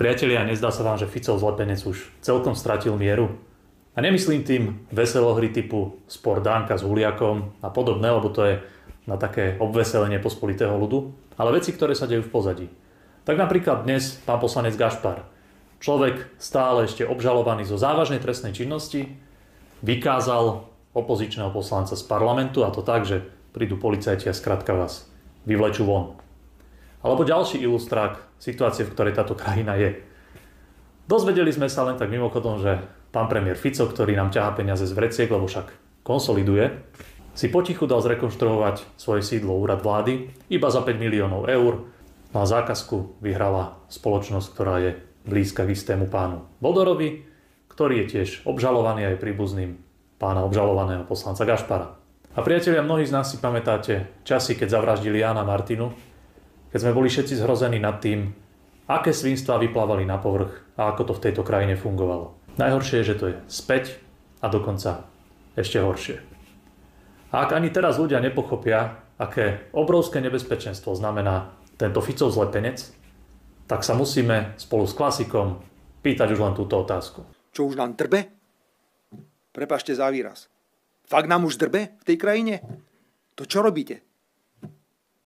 Priatelia, nezdá sa vám, že Ficov zlepenec už celkom stratil mieru? A nemyslím tým veselohry typu Spor Danka s Huliakom a podobné, lebo to je na také obveselenie pospolitého ľudu, ale veci, ktoré sa dejú v pozadí. Tak napríklad dnes pán poslanec Gašpar, človek stále ešte obžalovaný zo závažnej trestnej činnosti, vykázal opozičného poslanca z parlamentu, a to tak, že prídu policajti a skrátka vás vyvlečú von. Alebo ďalší ilustrák situácie, v ktorej táto krajina je. Dozvedeli sme sa len tak mimochodom, že pán premiér Fico, ktorý nám ťahá peniaze z vreciek, lebo však konsoliduje, si potichu dal zrekonštruovať svoje sídlo úrad vlády iba za 5 miliónov eur. Na zákazku vyhrala spoločnosť, ktorá je blízka k istému pánu Bodorovi, ktorý je tiež obžalovaný a je príbuzným pána obžalovaného poslanca Gašpara. A priatelia, mnohí z nás si pamätáte časy, keď zavraždili Jána Martinu, keď sme boli všetci zhrození nad tým, aké svinstvá vyplávali na povrch a ako to v tejto krajine fungovalo. Najhoršie je, že to je späť a dokonca ešte horšie. A ak ani teraz ľudia nepochopia, aké obrovské nebezpečenstvo znamená tento Ficov zlepenec, tak sa musíme spolu s klasikom pýtať už len túto otázku. Čo už nám drbe? Prepáčte za výraz. Fakt nám už drbe v tej krajine? To čo robíte?